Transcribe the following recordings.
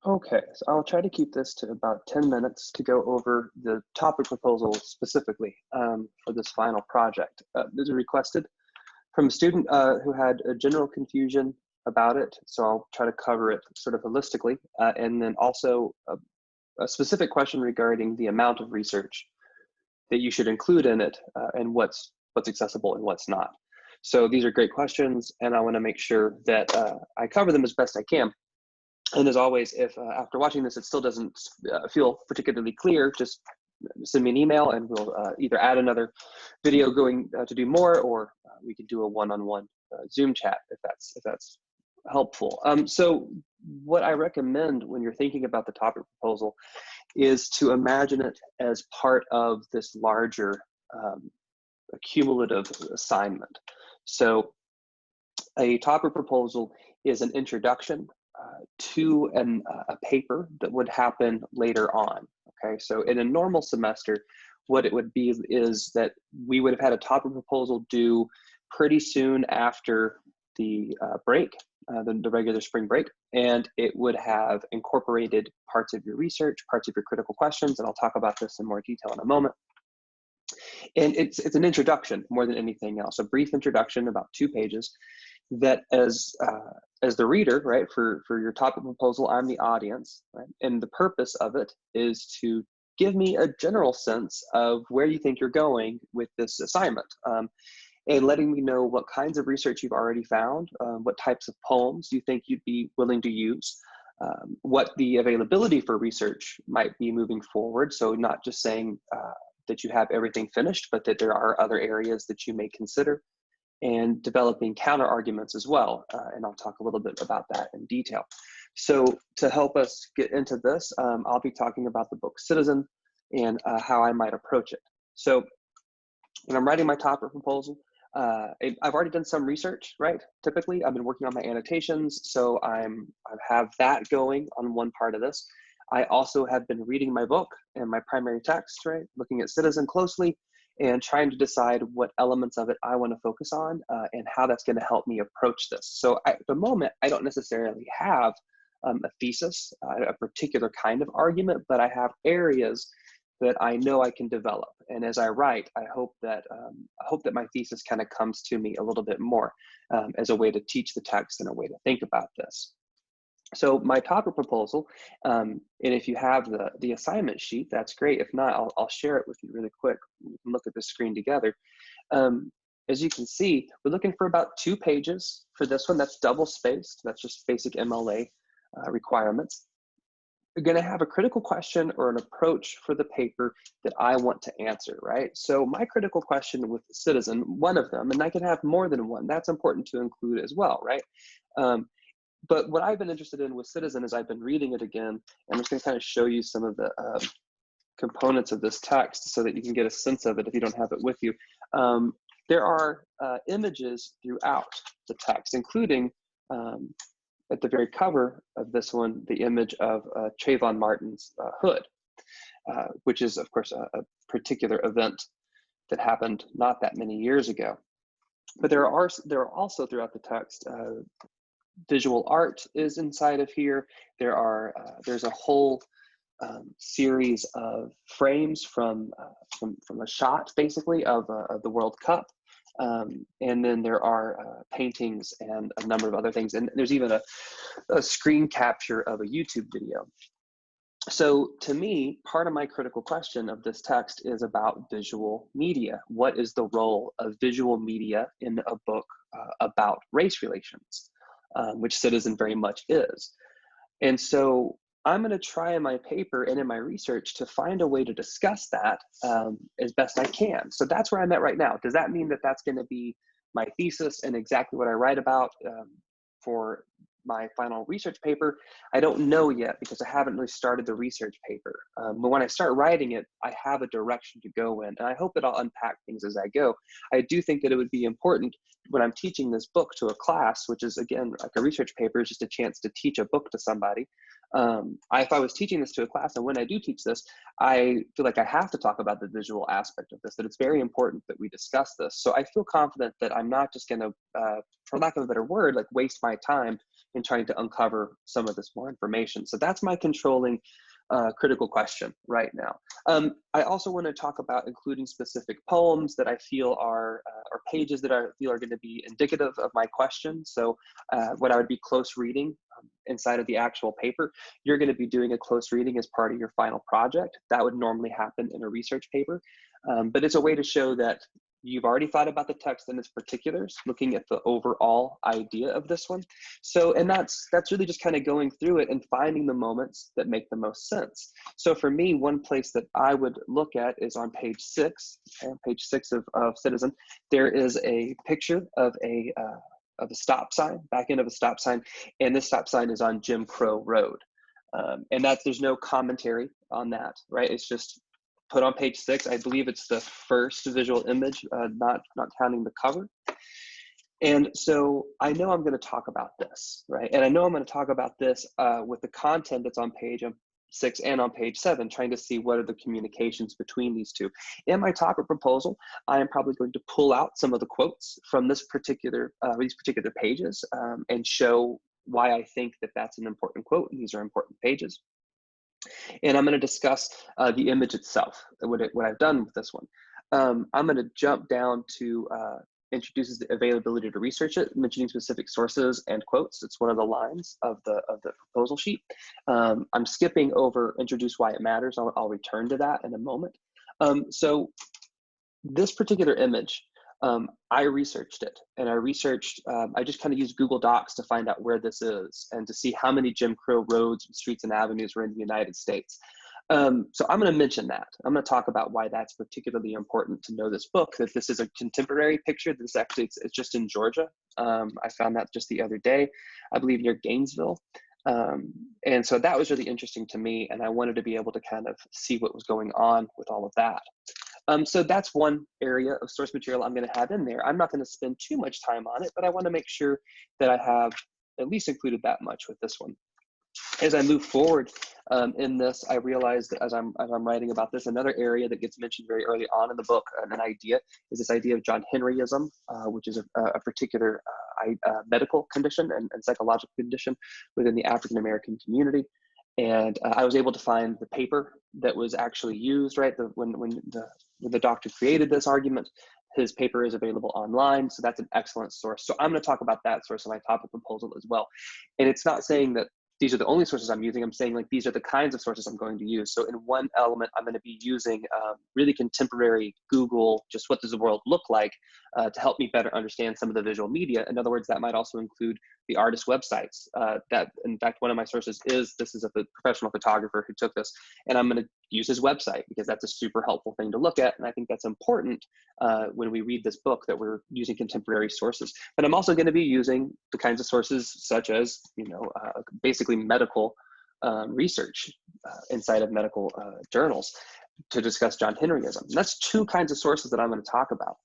Okay, so I'll try to keep this to about 10 minutes to go over the topic proposal specifically for this final project. This is requested from a student who had a general confusion about it, so I'll try to cover it sort of holistically, and then also a specific question regarding the amount of research that you should include in it and what's accessible and what's not. So these are great questions, and I want to make sure that I cover them as best I can. And as always, if after watching this, it still doesn't feel particularly clear, just send me an email and we'll either add another video going to do more, or we could do a one-on-one Zoom chat if that's helpful. So what I recommend when you're thinking about the topic proposal is to imagine it as part of this larger cumulative assignment. So a topic proposal is an introduction to a paper that would happen later on. Okay, so in a normal semester, what it would be is that we would have had a topic proposal due pretty soon after the break, the regular spring break, and it would have incorporated parts of your research, parts of your critical questions, and I'll talk about this in more detail in a moment. And it's an introduction more than anything else, a brief introduction, about 2 pages, that as the reader, right, for your topic proposal, I'm the audience, right? And the purpose of it is to give me a general sense of where you think you're going with this assignment, and letting me know what kinds of research you've already found, what types of poems you think you'd be willing to use, what the availability for research might be moving forward. So not just saying that you have everything finished, but that there are other areas that you may consider, and developing counter arguments as well. And I'll talk a little bit about that in detail. So to help us get into this, I'll be talking about the book Citizen and how I might approach it. So when I'm writing my topic proposal, I've already done some research, right? Typically, I've been working on my annotations, so I have that going on one part of this. I also have been reading my book and my primary text, right? Looking at Citizen closely and trying to decide what elements of it I want to focus on and how that's going to help me approach this. So at the moment, I don't necessarily have a thesis, a particular kind of argument, but I have areas that I know I can develop. And as I write, I hope that my thesis kind of comes to me a little bit more as a way to teach the text and a way to think about this. So my topic proposal, and if you have the assignment sheet, that's great. If not, I'll share it with you really quick. We can look at the screen together. As you can see, we're looking for about 2 pages for this one. That's double spaced. That's just basic MLA requirements. You're going to have a critical question or an approach for the paper that I want to answer, right? So my critical question with Citizen, one of them, and I can have more than one, that's important to include as well, right? But what I've been interested in with Citizen is I've been reading it again, and I'm just going to kind of show you some of the components of this text so that you can get a sense of it if you don't have it with you. There are images throughout the text, including at the very cover of this one, the image of Trayvon Martin's hood, which is, of course, a particular event that happened not that many years ago. But there are also throughout the text, visual art is inside of here. There's a whole series of frames from a shot, basically, of the World Cup. And then there are paintings and a number of other things. And there's even a screen capture of a YouTube video. So to me, part of my critical question of this text is about visual media. What is the role of visual media in a book about race relations, which Citizen very much is? And so I'm going to try in my paper and in my research to find a way to discuss that as best I can. So that's where I'm at right now. Does that mean that that's going to be my thesis and exactly what I write about for my final research paper? I don't know yet because I haven't really started the research paper. But when I start writing it, I have a direction to go in, and I hope that I'll unpack things as I go. I do think that it would be important when I'm teaching this book to a class, which is, again, like a research paper, is just a chance to teach a book to somebody. If I was teaching this to a class, and when I do teach this, I feel like I have to talk about the visual aspect of this, that it's very important that we discuss this. So I feel confident that I'm not just going to for lack of a better word, like waste my time in trying to uncover some of this more information. So that's my controlling critical question right now. I also want to talk about including specific poems that I feel are, or pages that I feel are going to be indicative of my question. So what I would be close reading inside of the actual paper, you're going to be doing a close reading as part of your final project. That would normally happen in a research paper, but it's a way to show that you've already thought about the text and its particulars, looking at the overall idea of this one. So, and that's really just kind of going through it and finding the moments that make the most sense. So for me, one place that I would look at is on page 6, page 6 of Citizen. There is a picture of a stop sign, back end of a stop sign, and this stop sign is on Jim Crow Road. And there's no commentary on that, right? It's just put on page 6. I believe it's the first visual image, not counting the cover. And so I know I'm going to talk about this, right? And I know I'm going to talk about this with the content that's on page 6 and on page 7, trying to see what are the communications between these two. In my topic proposal, I am probably going to pull out some of the quotes from these particular pages and show why I think that that's an important quote. And these are important pages. And I'm going to discuss the image itself, what I've done with this one. I'm going to jump down to introduces the availability to research it, mentioning specific sources and quotes. It's one of the lines of the proposal sheet. I'm skipping over introduce why it matters. I'll return to that in a moment. So this particular image, I researched it, and I just kind of used Google Docs to find out where this is and to see how many Jim Crow roads, streets, and avenues were in the United States. So I'm going to mention that. I'm going to talk about why that's particularly important to know this book, that this is a contemporary picture. This actually, it's just in Georgia. I found that just the other day, I believe near Gainesville. And so that was really interesting to me, and I wanted to be able to kind of see what was going on with all of that. So that's one area of source material I'm going to have in there. I'm not going to spend too much time on it, but I want to make sure that I have at least included that much with this one. As I move forward in this, I realized that as I'm writing about this, another area that gets mentioned very early on in the book, an idea, is this idea of John Henryism, which is a particular medical condition and psychological condition within the African American community. And I was able to find the paper that was actually used, right? When the doctor created this argument, his paper is available online. So that's an excellent source. So I'm going to talk about that source in my topic proposal as well. And it's not saying that these are the only sources I'm using. I'm saying like these are the kinds of sources I'm going to use. So in one element, I'm going to be using really contemporary Google, just what does the world look like, to help me better understand some of the visual media. In other words, that might also include the artist websites. That, in fact, one of my sources is a professional photographer who took this, and I'm going to use his website because that's a super helpful thing to look at. And I think that's important when we read this book, that we're using contemporary sources. But I'm also going to be using the kinds of sources such as, basically medical research inside of medical journals to discuss John Henryism. And that's two kinds of sources that I'm going to talk about.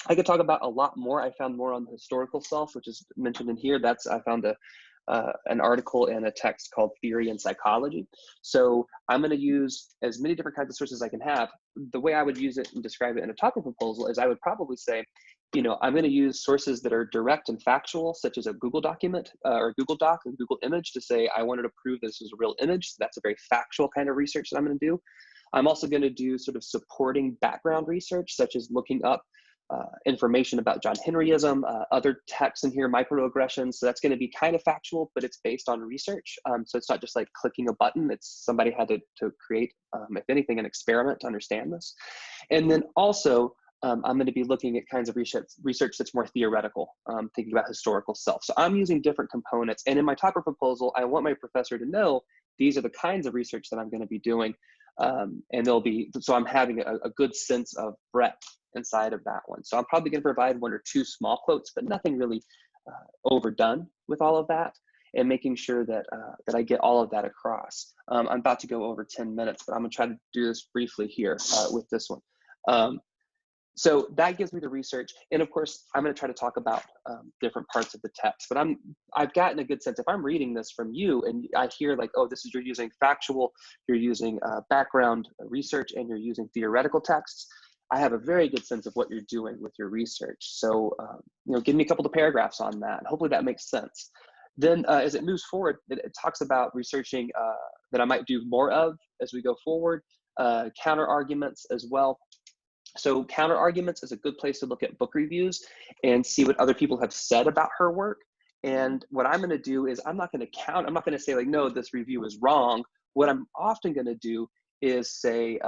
I could talk about a lot more. I found more on the historical self, which is mentioned in here. I found an article and a text called Theory and Psychology. So I'm going to use as many different kinds of sources as I can have. The way I would use it and describe it in a topic proposal is I would probably say, I'm going to use sources that are direct and factual, such as a Google document or Google Doc and Google image to say, I wanted to prove this is a real image. So that's a very factual kind of research that I'm going to do. I'm also going to do sort of supporting background research, such as looking up information about John Henryism, other texts in here, microaggressions. So that's going to be kind of factual, but it's based on research. So it's not just like clicking a button. It's somebody had to create, if anything, an experiment to understand this. And then also, I'm going to be looking at kinds of research that's more theoretical, thinking about historical self. So I'm using different components. And in my topic proposal, I want my professor to know these are the kinds of research that I'm going to be doing. And so I'm having a good sense of breadth inside of that one. So I'm probably going to provide one or two small quotes, but nothing really overdone with all of that, and making sure that that I get all of that across. I'm about to go over 10 minutes, but I'm going to try to do this briefly here with this one. So that gives me the research. And of course, I'm going to try to talk about different parts of the text, but I've gotten a good sense. If I'm reading this from you and I hear like, oh, you're using factual, you're using background research, and you're using theoretical texts, I have a very good sense of what you're doing with your research. So, give me a couple of paragraphs on that. Hopefully that makes sense. Then as it moves forward, it talks about researching that I might do more of as we go forward, counter arguments as well. So counter arguments is a good place to look at book reviews and see what other people have said about her work. And what I'm going to do is I'm not going to say like, no, this review is wrong. What I'm often going to do is say,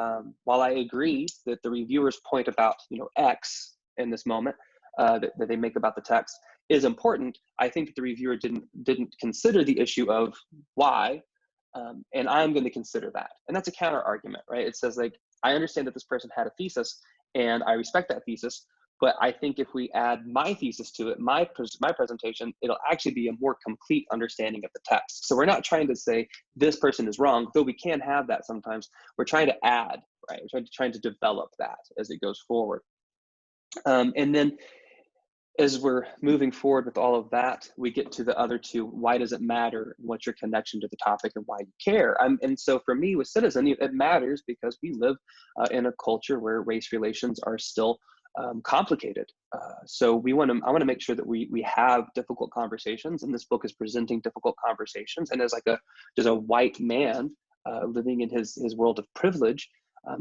while I agree that the reviewer's point about, X in this moment that they make about the text is important, I think that the reviewer didn't consider the issue of Y, and I'm going to consider that. And that's a counter argument, right? It says like, I understand that this person had a thesis, and I respect that thesis, but I think if we add my thesis to it, my presentation, it'll actually be a more complete understanding of the text. So we're not trying to say this person is wrong, though we can have that sometimes. We're trying to add, right? We're trying to develop that as it goes forward. And then as we're moving forward with all of that, we get to the other two. Why does it matter? What's your connection to the topic and why you care? And so for me with Citizen, it matters because we live in a culture where race relations are still complicated. So I want to make sure that we have difficult conversations, and this book is presenting difficult conversations. And as just a white man living in his world of privilege,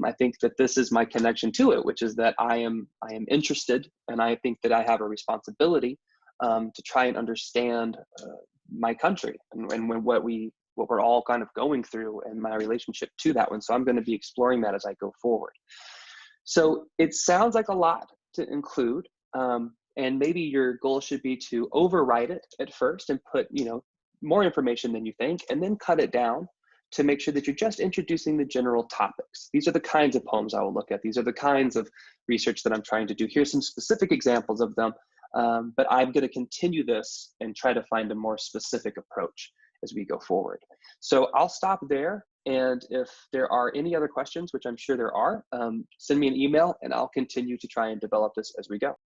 I think that this is my connection to it, which is that I am interested, and I think that I have a responsibility to try and understand my country and what we're all kind of going through and my relationship to that one. So I'm going to be exploring that as I go forward. So it sounds like a lot to include, and maybe your goal should be to overwrite it at first and put more information than you think, and then cut it down to make sure that you're just introducing the general topics. These are the kinds of poems I will look at. These are the kinds of research that I'm trying to do. Here's some specific examples of them, but I'm going to continue this and try to find a more specific approach as we go forward. So I'll stop there. And if there are any other questions, which I'm sure there are, send me an email and I'll continue to try and develop this as we go.